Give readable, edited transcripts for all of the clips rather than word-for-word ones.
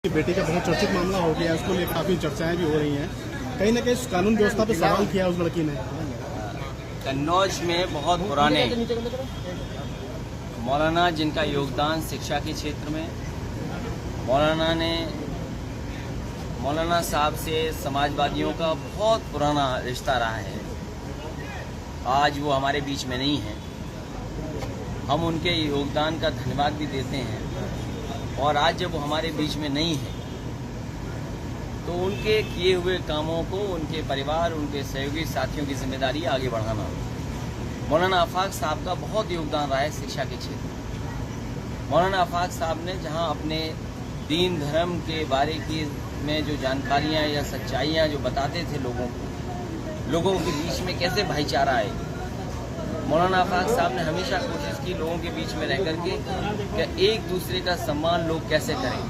बेटी का बहुत चर्चित मामला हो गया, उसको लेकर काफ़ी चर्चाएं भी हो रही हैं। कहीं ना कहीं कानून व्यवस्था पे सवाल किया उस लड़की ने। कन्नौज में बहुत पुराने मौलाना जिनका योगदान शिक्षा के क्षेत्र में, मौलाना साहब से समाजवादियों का बहुत पुराना रिश्ता रहा है। आज वो हमारे बीच में नहीं हैं। हम उनके योगदान का धन्यवाद भी देते हैं, और आज जब वो हमारे बीच में नहीं है तो उनके किए हुए कामों को उनके परिवार, उनके सहयोगी साथियों की जिम्मेदारी आगे बढ़ाना। मौलाना आफाक साहब का बहुत योगदान रहा है शिक्षा के क्षेत्र में। मौलाना आफाक साहब ने जहां अपने दीन धर्म के बारे में जो जानकारियां या सच्चाइयां जो बताते थे लोगों के बीच में कैसे भाईचारा है, मौलाना आफाक साहब ने हमेशा कोशिश की लोगों के बीच में रह करके कि एक दूसरे का सम्मान लोग कैसे करें।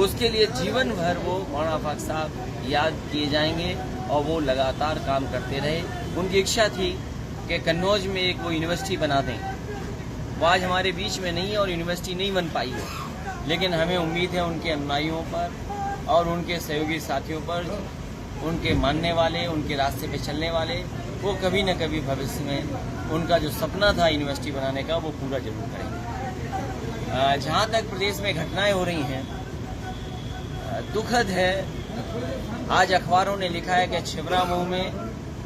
उसके लिए जीवन भर वो मौलाना आफाक साहब याद किए जाएंगे, और वो लगातार काम करते रहे। उनकी इच्छा थी कि कन्नौज में एक वो यूनिवर्सिटी बना दें। वो आज हमारे बीच में नहीं है और यूनिवर्सिटी नहीं बन पाई है, लेकिन हमें उम्मीद है उनके अनुयायियों पर और उनके सहयोगी साथियों पर, उनके मानने वाले, उनके रास्ते पे चलने वाले, वो कभी न कभी भविष्य में उनका जो सपना था यूनिवर्सिटी बनाने का वो पूरा जरूर करेंगे। जहाँ तक प्रदेश में घटनाएं हो रही हैं, दुखद है। आज अखबारों ने लिखा है कि छिबरामऊ में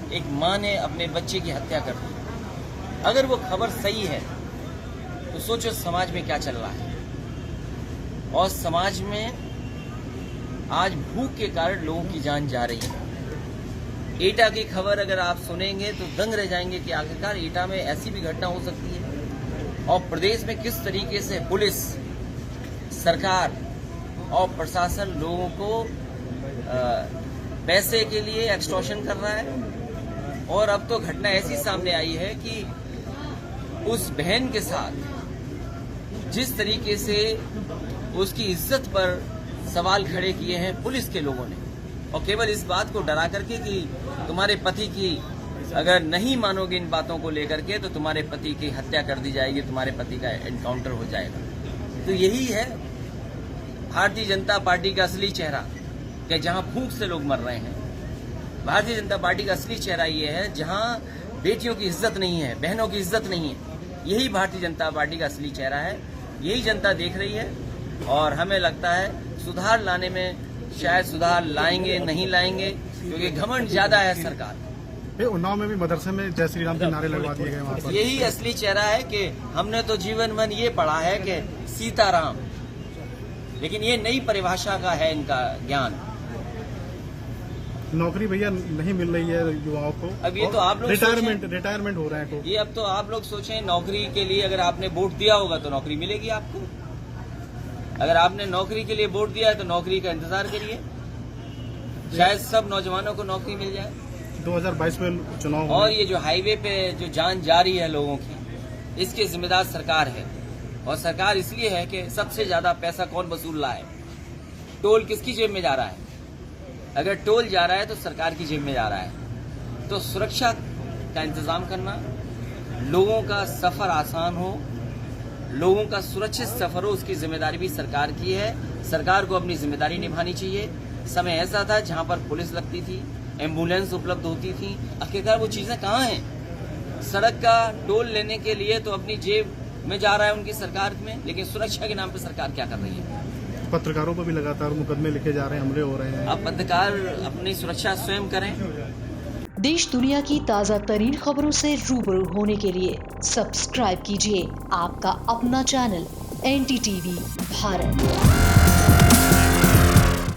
एक मां ने अपने बच्चे की हत्या कर दी। अगर वो खबर सही है तो सोचो समाज में क्या चल रहा है। और समाज में आज भूख के कारण लोगों की जान जा रही है। एटा की खबर अगर आप सुनेंगे तो दंग रह जाएंगे कि आखिरकार एटा में ऐसी भी घटना हो सकती है। और प्रदेश में किस तरीके से पुलिस, सरकार और प्रशासन लोगों को पैसे के लिए एक्सटॉर्शन कर रहा है। और अब तो घटना ऐसी सामने आई है कि उस बहन के साथ जिस तरीके से उसकी इज्जत पर सवाल खड़े किए हैं पुलिस के लोगों ने, और केवल इस बात को डरा करके कि तुम्हारे पति की अगर नहीं मानोगे इन बातों को लेकर के तो तुम्हारे पति की हत्या कर दी जाएगी, तुम्हारे पति का एनकाउंटर हो जाएगा। तो यही है भारतीय जनता पार्टी का असली चेहरा, कि जहां भूख से लोग मर रहे हैं। भारतीय जनता पार्टी का असली चेहरा ये है जहां बेटियों की इज्जत नहीं है, बहनों की इज्जत नहीं है। यही भारतीय जनता पार्टी का असली चेहरा है। यही जनता देख रही है, और हमें लगता है सुधार लाने में शायद सुधार लाएंगे, नहीं लाएंगे, क्योंकि घमंड ज्यादा है सरकार। उन्नाव में भी मदरसे में जय श्री राम के नारे लगवा दिए गए वहाँ पर। यही असली चेहरा है कि हमने तो जीवन भर ये पढ़ा है कि सीताराम, लेकिन ये नई परिभाषा का है इनका ज्ञान। नौकरी भैया नहीं मिल रही है युवाओं को। अब ये तो आप लोग रिटायरमेंट हो रहे हैं। ये अब तो आप लोग सोचें, नौकरी के लिए अगर आपने वोट दिया होगा तो नौकरी मिलेगी आपको। अगर आपने नौकरी के लिए वोट दिया है तो नौकरी का इंतजार करिए, शायद सब नौजवानों को नौकरी मिल जाए। 2022 में चुनाव। और ये जो हाईवे पे जो जान जा रही है लोगों की, इसकी जिम्मेदार सरकार है। और सरकार इसलिए है कि सबसे ज्यादा पैसा कौन वसूल रहा है, टोल किसकी जेब में जा रहा है। अगर टोल जा रहा है तो सरकार की जेब में जा रहा है। तो सुरक्षा का इंतजाम करना, लोगों का सफर आसान हो, लोगों का सुरक्षित सफर हो, उसकी जिम्मेदारी भी सरकार की है। सरकार को अपनी जिम्मेदारी निभानी चाहिए। समय ऐसा था जहां पर पुलिस लगती थी, एम्बुलेंस उपलब्ध होती थी, आखिरकार वो चीजें कहाँ हैं। सड़क का टोल लेने के लिए तो अपनी जेब में जा रहा है उनकी सरकार में, लेकिन सुरक्षा के नाम पर सरकार क्या कर रही है। पत्रकारों पर भी लगातार मुकदमे लिखे जा रहे हैं, हमले हो रहे हैं। अब पत्रकार अपनी सुरक्षा स्वयं करें। देश दुनिया की ताज़ा तरीन खबरों से रूबरू होने के लिए सब्सक्राइब कीजिए आपका अपना चैनल NDTV भारत।